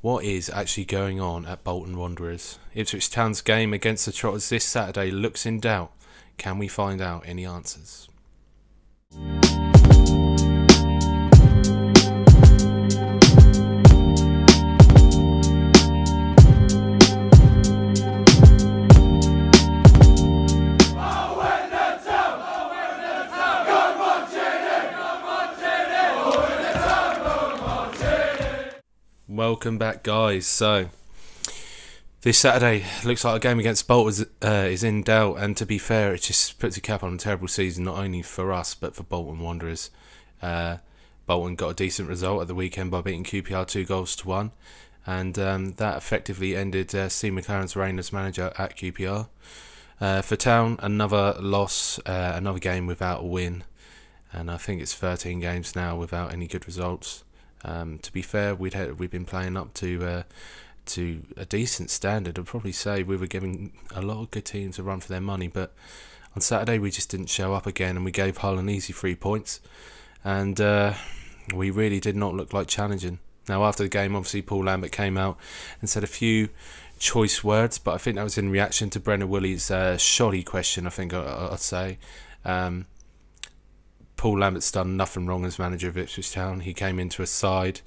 What is actually going on at Bolton Wanderers? Ipswich Town's game against the Trotters this Saturday looks in doubt. Can we find out any answers? Welcome back, guys. So this Saturday looks like a game against Bolton is in doubt, and to be fair, it just puts a cap on a terrible season, not only for us but for Bolton Wanderers. Bolton got a decent result at the weekend by beating QPR 2-1, and that effectively ended Steve McLaren's reign as manager at QPR. For Town, another loss, another game without a win, and I think it's 13 games now without any good results. To be fair, we've been playing up to a decent standard. I'd probably say we were giving a lot of good teams a run for their money, but on Saturday we just didn't show up again, and we gave Hull an easy 3 points, and we really did not look like challenging. Now, after the game, obviously Paul Lambert came out and said a few choice words, but I think that was in reaction to Brendan Woolley's shoddy question, I think I'd say. Paul Lambert's done nothing wrong as manager of Ipswich Town. He came into a side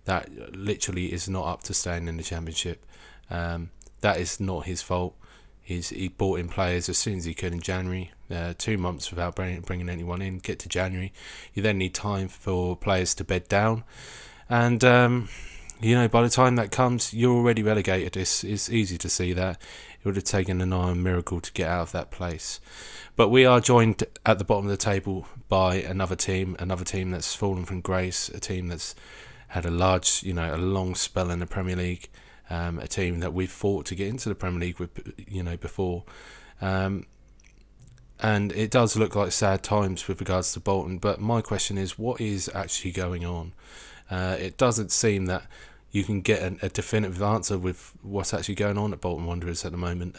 that literally is not up to staying in the Championship. That is not his fault. He brought in players as soon as he could in January. 2 months without bringing anyone in. Get to January, you then need time for players to bed down, and by the time that comes, you're already relegated. It's easy to see that. It would have taken an iron miracle to get out of that place. But we are joined at the bottom of the table by another team that's fallen from grace, a team that's had a long spell in the Premier League, a team that we've fought to get into the Premier League with, before. And it does look like sad times with regards to Bolton. But my question is, what is actually going on? It doesn't seem that you can get a definitive answer with what's actually going on at Bolton Wanderers at the moment.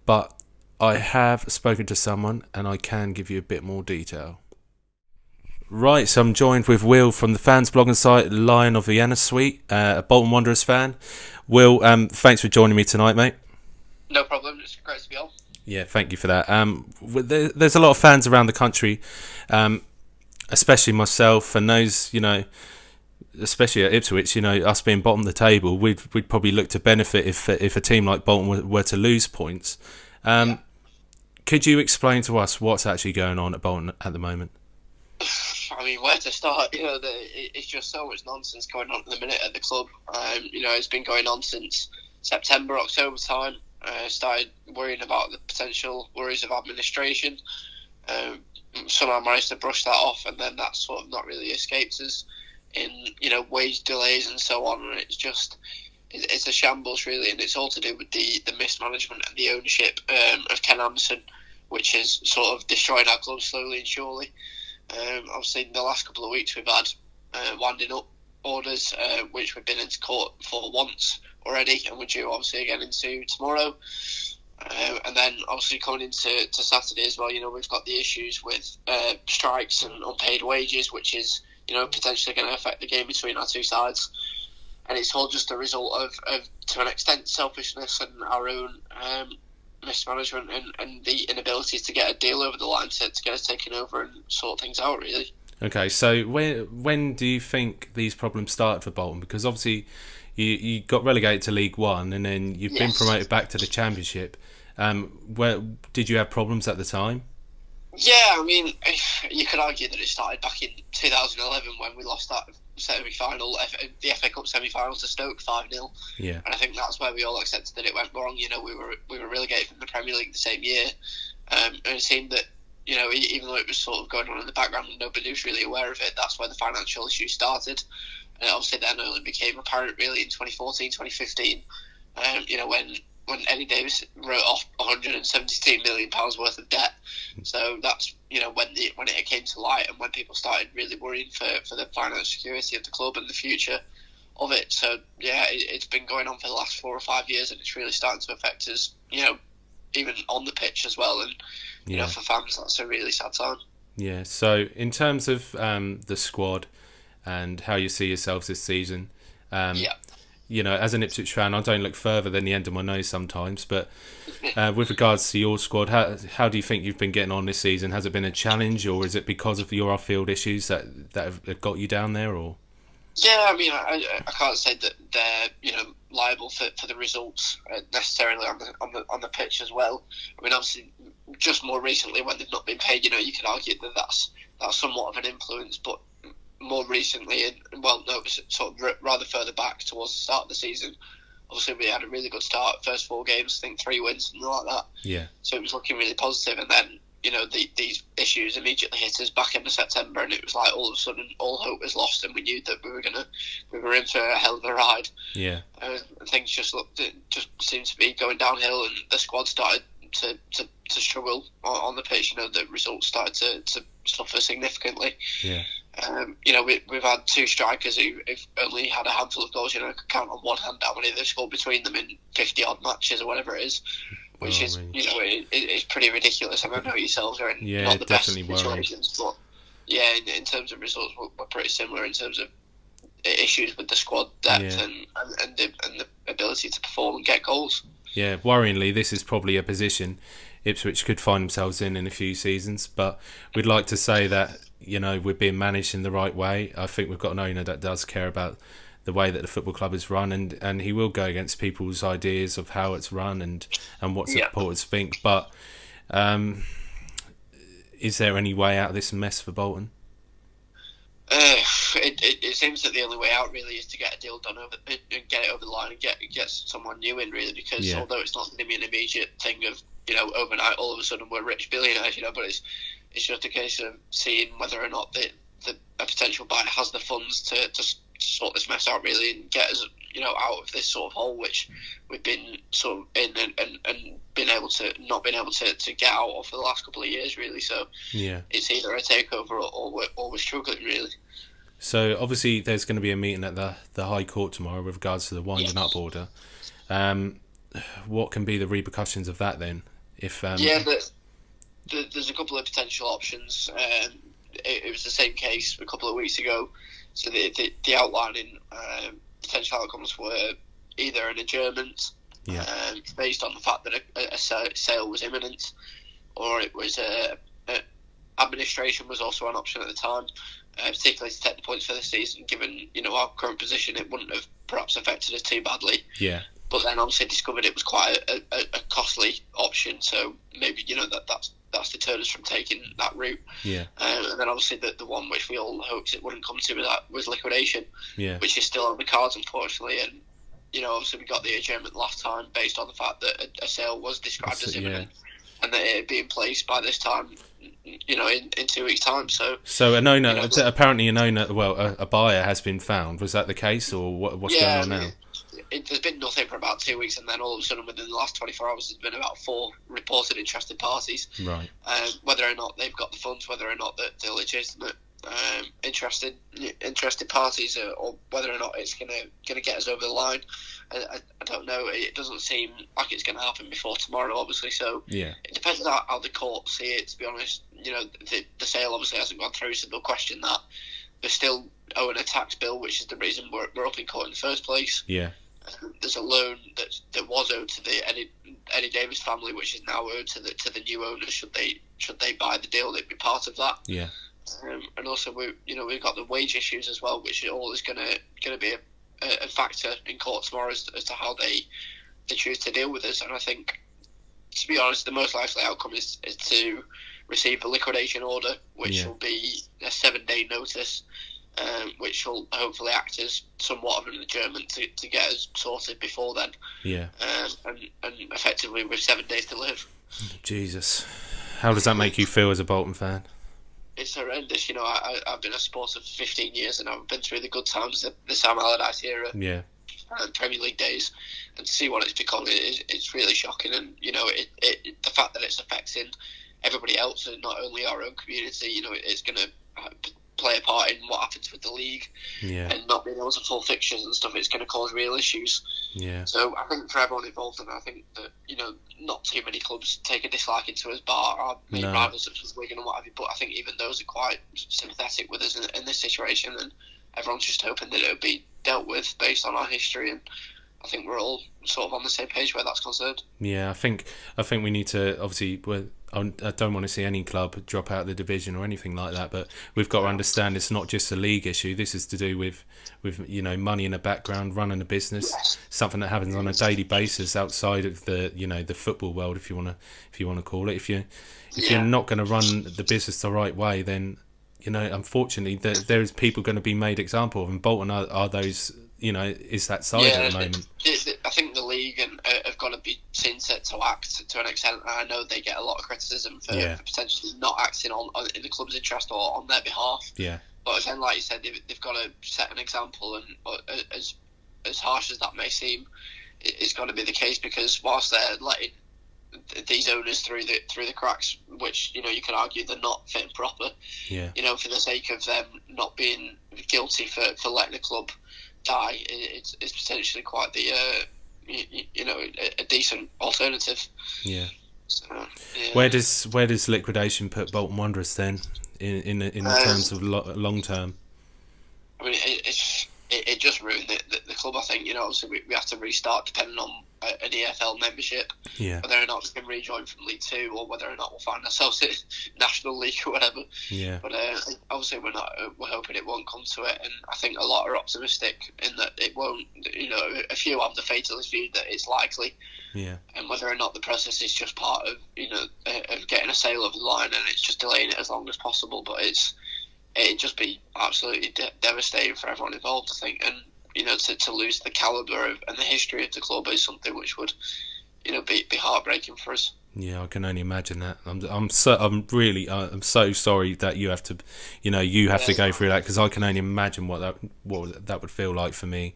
But I have spoken to someone, and I can give you a bit more detail. Right, so I'm joined with Will from the fans blogging site Lion of Vienna Suite, a Bolton Wanderers fan. Will, thanks for joining me tonight, mate. No problem, it's great to be on. Yeah, thank you for that. There's a lot of fans around the country, especially myself, and those, especially at Ipswich, us being bottom of the table, we'd probably look to benefit if a team like Bolton were to lose points. Yeah. Could you explain to us what's actually going on at Bolton at the moment? I mean, where to start? It's just so much nonsense going on at the minute at the club. It's been going on since September, October time. Started worrying about the potential worries of administration. Somehow managed to brush that off, and then that sort of not really escaped us in wage delays and so on. And it's a shambles really, and it's all to do with the mismanagement and the ownership of Ken Anderson, which is sort of destroying our club slowly and surely. Obviously, in the last couple of weeks we've had winding up orders, which we've been into court for once already, and we're due obviously again into tomorrow. And then obviously coming into Saturday as well, we've got the issues with strikes and unpaid wages, which is potentially going to affect the game between our two sides. And it's all just a result of to an extent, selfishness and our own mismanagement and the inability to get a deal over the line to get us taken over and sort things out, really. Okay, so when do you think these problems started for Bolton? Because obviously you got relegated to League One, and then you've been promoted back to the Championship. Where did you have problems at the time? Yeah, I mean, you could argue that it started back in 2011 when we lost that semi-final, the FA Cup semi-final to Stoke 5-0. Yeah, and I think that's where we all accepted that it went wrong. We were relegated from the Premier League the same year, and it seemed that even though it was sort of going on in the background and nobody was really aware of it, that's where the financial issue started. And obviously then only became apparent really in 2014, 2015, when Eddie Davis wrote off £172 million worth of debt. So that's when it came to light, and when people started really worrying for the financial security of the club and the future of it. So yeah, it's been going on for the last 4 or 5 years, and it's really starting to affect us, even on the pitch as well. And for fans, that's a really sad time. Yeah. So in terms of the squad and how you see yourselves this season, Yeah. You know, as an Ipswich fan, I don't look further than the end of my nose sometimes. But with regards to your squad, how do you think you've been getting on this season? Has it been a challenge, or is it because of your off-field issues that have got you down there? Or yeah, I mean, I can't say that they're liable for the results necessarily on the pitch as well. I mean, obviously, just more recently when they've not been paid, you can argue that that's somewhat of an influence, but more recently, it was sort of rather further back towards the start of the season. Obviously, we had a really good start. First 4 games, I think 3 wins, something like that. Yeah. So it was looking really positive, and then these issues immediately hit us back into September, and it was like all of a sudden all hope was lost, and we knew that we were in for a hell of a ride. Yeah. Things just seemed to be going downhill, and the squad started to struggle on the pitch. The results started to suffer significantly. Yeah. We've had 2 strikers who've only had a handful of goals. I could count on one hand how many they've scored between them in 50 odd matches or whatever it is, which is it's pretty ridiculous. I know yourselves are in not the best situations, but in terms of results, we're pretty similar in terms of issues with the squad depth and the ability to perform and get goals. Yeah, worryingly, this is probably a position Ipswich could find themselves in a few seasons, but we'd like to say that we're being managed in the right way. I think we've got an owner that does care about the way that the football club is run, and he will go against people's ideas of how it's run and what supporters think. But is there any way out of this mess for Bolton? It seems that the only way out really is to get a deal done and get it over the line and get someone new in, really, because although it's not going to be an immediate thing of overnight all of a sudden we're rich billionaires, but it's just a case of seeing whether or not a potential buyer has the funds to sort this mess out, really, and get us out of this sort of hole which we've been sort of in and not been able to get out of for the last couple of years, really. So it's either a takeover or we're struggling, really. So obviously there's going to be a meeting at the High Court tomorrow with regards to the winding up order. What can be the repercussions of that then? If there's a couple of potential options. It was the same case a couple of weeks ago. So the outlining potential outcomes were either an adjournment based on the fact that a sale was imminent, or it was administration was also an option at the time, particularly to take the points for the season. Given our current position, it wouldn't have perhaps affected us too badly. Yeah. But then obviously discovered it was quite a costly option, so maybe that's deterred us from taking that route. Yeah. And then obviously the one which we all hoped it wouldn't come to was liquidation. Yeah. Which is still on the cards, unfortunately. And obviously we got the adjournment last time based on the fact that a sale was described as imminent, and that it would be in place by this time, in 2 weeks' time. So an owner, apparently an owner, a buyer has been found. Was that the case, or what's going on now? There's been nothing for about 2 weeks, and then all of a sudden within the last 24 hours there's been about 4 reported interested parties. Right. Whether or not they've got the funds, whether or not they're legitimate interested parties, or whether or not it's gonna get us over the line, I don't know. It doesn't seem like it's going to happen before tomorrow, obviously. So it depends on how the court see it. To be honest, the sale obviously hasn't gone through, so they'll question that. They're still owing a tax bill, which is the reason we're up in court in the first place. Yeah. There's a loan that was owed to the Eddie Davis family, which is now owed to the new owners. Should they buy the deal, they'd be part of that. Yeah. And also we've got the wage issues as well, which all is going to be a factor in court tomorrow as to how they choose to deal with this. And I think, to be honest, the most likely outcome is to receive a liquidation order, which will be a 7-day notice. Which will hopefully act as somewhat of an adjournment to get us sorted before then. Yeah. And effectively with 7 days to live. Jesus. How does that make you feel as a Bolton fan? It's horrendous. I've been a supporter for 15 years, and I've been through the good times, the Sam Allardyce era, and Premier League days, and to see what it's become, it's really shocking. And the fact that it's affecting everybody else and not only our own community, it's going to play a part in what happens with the league, and not being able to pull fixtures and stuff. It's going to cause real issues. Yeah. So I think for everyone involved, and I think that not too many clubs take a dislike into us, bar our main rivals such as Wigan and what have you. But I think even those are quite sympathetic with us in this situation, and everyone's just hoping that it would be dealt with based on our history, and I think we're all sort of on the same page where that's concerned. Yeah, I think we need to, obviously, I don't want to see any club drop out of the division or anything like that, but we've got to understand it's not just a league issue. This is to do with money in the background, running a business, Yes. something that happens on a daily basis outside of the the football world, if you want to call it. If you're not going to run the business the right way, then unfortunately there is people going to be made example of, and Bolton are those. Is that side at the moment. I think the league have got to be seen to act to an extent. And I know they get a lot of criticism for potentially not acting in the club's interest or on their behalf. Yeah. But again, like you said, they've got to set an example, and as harsh as that may seem, it's got to be the case, because whilst they're letting these owners through the cracks, which you can argue they're not fit and proper. Yeah. For the sake of them not being guilty for letting the club die, it's potentially quite the a decent alternative. Yeah. So, yeah. Where does liquidation put Bolton Wanderers then in terms of long term? I mean, it just ruined the club. I think obviously we have to restart depending on an EFL membership. Yeah. Whether or not we can rejoin from League Two, or whether or not we'll find ourselves in National League or whatever. Yeah. But obviously we're hoping it won't come to it, and I think a lot are optimistic in that it won't. A few have the fatalist view that it's likely. Yeah. And whether or not the process is just part of of getting a sale over the line, and it's just delaying it as long as possible. But it'd just be absolutely devastating for everyone involved, I think, and to lose the calibre and the history of the club is something which would be heartbreaking for us. Yeah, I can only imagine that. I'm so sorry that you have to to go through that, because I can only imagine what that would feel like for me.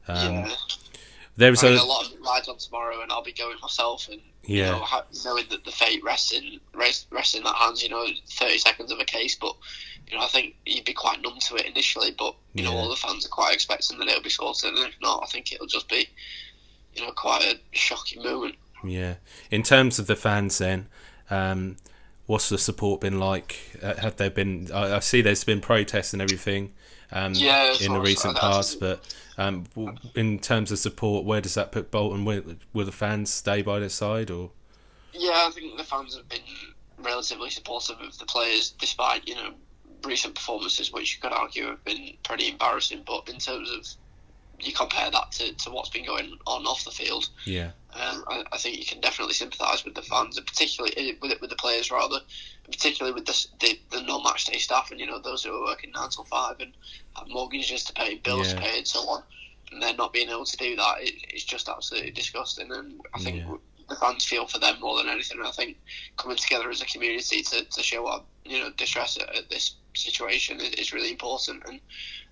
There's a lot of rides on tomorrow, and I'll be going myself, and knowing that the fate rests in that hands. 30 seconds of a case, but I think you'd be quite numb to it initially, but all the fans are quite expecting that it'll be sorted, and if not, I think it'll just be quite a shocking moment. Yeah. In terms of the fans then, what's the support been like? Have there been? I see there's been protests and everything in the recent past, but in terms of support, where does that put Bolton? Will the fans stay by their side, or? Yeah, I think the fans have been relatively supportive of the players, despite recent performances, which you could argue have been pretty embarrassing. But in terms of, you compare that to what's been going on off the field, I think you can definitely sympathise with the fans, and particularly with the players rather, and particularly with the non-match day staff, and those who are working 9 till 5 and have mortgages to pay, bills to pay, and so on, and they're not being able to do that. It's just absolutely disgusting, and I think the fans feel for them more than anything. And I think coming together as a community to show our distress at this situation is really important, and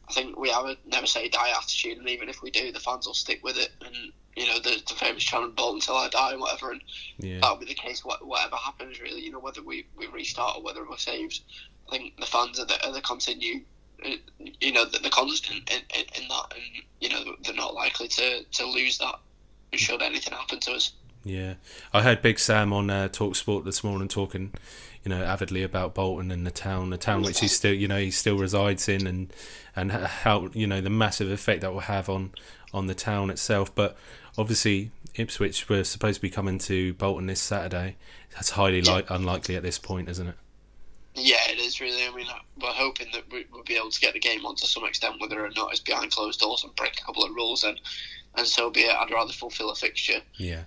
I think we have a never say die attitude, and even if we do, the fans will stick with it. And the famous chant, Bolton till I die, and whatever, and that'll be the case whatever happens, really. Whether we restart or whether we're saved, I think the fans are the continue, the constant in that, and they're not likely to lose that should anything happen to us. Yeah, I heard Big Sam on Talk Sport this morning talking, avidly about Bolton and the town which he still resides in, and how the massive effect that will have on the town itself. But obviously, Ipswich were supposed to be coming to Bolton this Saturday. That's highly unlikely at this point, isn't it? Yeah, it is really. I mean, we're hoping that we'll be able to get the game on to some extent, whether or not it's behind closed doors and break a couple of rules, and so be it. I'd rather fulfil a fixture. Yeah.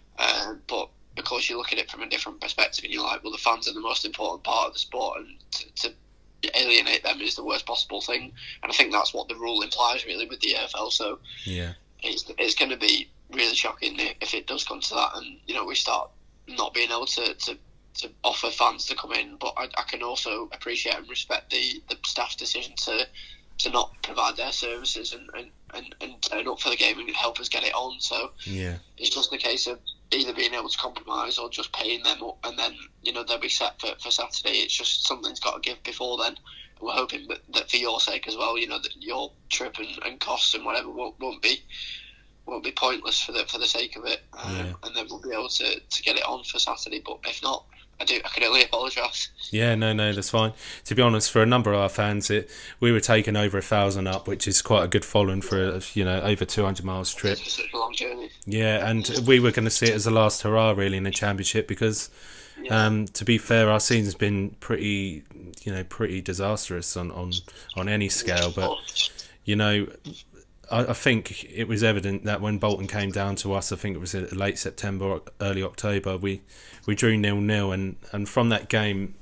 But of course, you look at it from a different perspective, and you're like, well, the fans are the most important part of the sport, and to alienate them is the worst possible thing. And I think that's what the rule implies, really, with the EFL. So yeah, it's going to be really shocking if it does come to that, and we start not being able to offer fans to come in. But I can also appreciate and respect the staff's decision to not provide their services and turn up for the game and help us get it on. So yeah, it's just a case of either being able to compromise or just paying them up, and then they'll be set for Saturday. It's just something's got to give before then. And we're hoping that for your sake as well, that your trip and costs and whatever won't be pointless for the sake of it, and then we'll be able to get it on for Saturday. But if not, I can only apologise. Yeah, no, that's fine. To be honest, for a number of our fans, we were taking over 1,000 up, which is quite a good following for over 200 miles trip. It's such a long journey. Yeah, and we were going to see it as a last hurrah really in the championship because, to be fair, our season's been pretty disastrous on any scale. But I think it was evident that when Bolton came down to us, I think it was late September or early October, we drew 0-0, and from that game,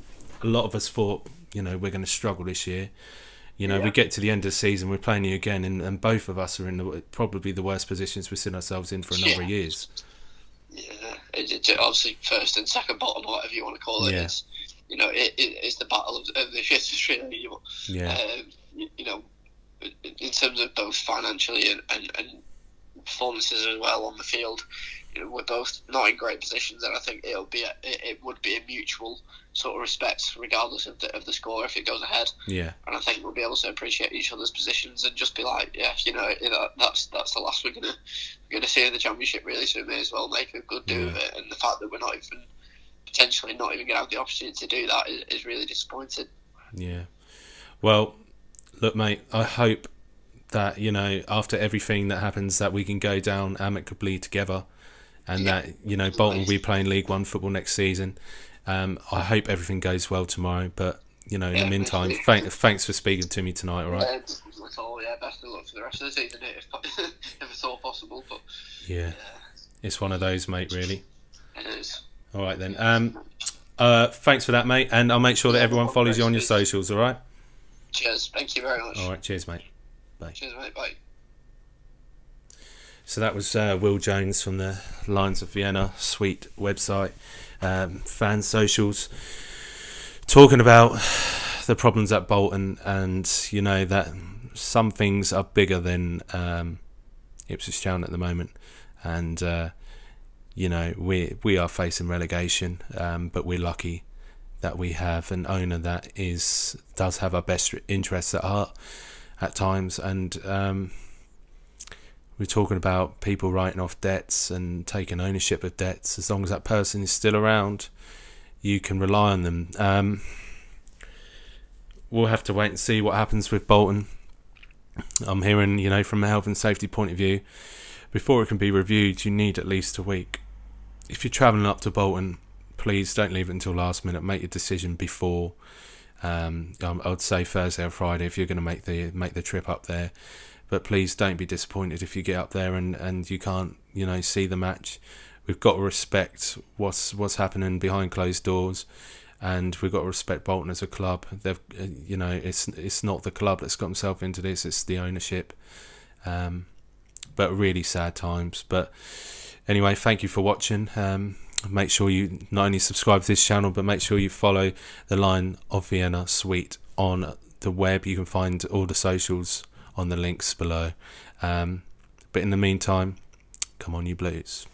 a lot of us thought, we're going to struggle this year. We get to the end of the season, we're playing you again, and both of us are in probably the worst positions we've seen ourselves in for a number of years. Yeah, it's obviously first and second bottom, or whatever you want to call it. Yeah. It's the battle of the shitters, really. Yeah. In terms of both financially and performances as well on the field, we're both not in great positions, and I think it would be a mutual sort of respect regardless of the score if it goes ahead. Yeah. And I think we'll be able to appreciate each other's positions and just be like, that's the last we're gonna see in the championship really, so we may as well make a good do of it. And the fact that we're not even potentially not even gonna have the opportunity to do that is really disappointing. Yeah. Well, look, mate, I hope that, after everything that happens, that we can go down amicably together, and that, Bolton will be playing League One football next season. I hope everything goes well tomorrow, but, in the meantime, thanks for speaking to me tonight, all right? Best of luck for the rest of the season, if it's all possible. But yeah, it's one of those, mate, really. It is. All right, then. Thanks for that, mate, and I'll make sure that everyone follows you on your socials, all right? Cheers. Thank you very much. All right. Cheers, mate. Bye. Cheers, mate. Bye. So that was Will Jones from the Lions of Vienna Sweet website, fan socials, talking about the problems at Bolton, and that some things are bigger than Ipswich Town at the moment, and we are facing relegation, but we're lucky that we have an owner that does have our best interests at heart at times, and we're talking about people writing off debts and taking ownership of debts. As long as that person is still around, you can rely on them. We'll have to wait and see what happens with Bolton. I'm hearing, from a health and safety point of view, before it can be reviewed, you need at least a week. If you're travelling up to Bolton, please don't leave it until last minute. Make your decision before. I'd say Thursday or Friday if you're going to make the trip up there. But please don't be disappointed if you get up there and you can't see the match. We've got to respect what's happening behind closed doors, and we've got to respect Bolton as a club. They've it's not the club that's got himself into this; it's the ownership. But really sad times. But anyway, thank you for watching. Make sure you not only subscribe to this channel, but make sure you follow the Lion of Vienna Suite on the web. You can find all the socials on the links below. But in the meantime, come on, you Blues.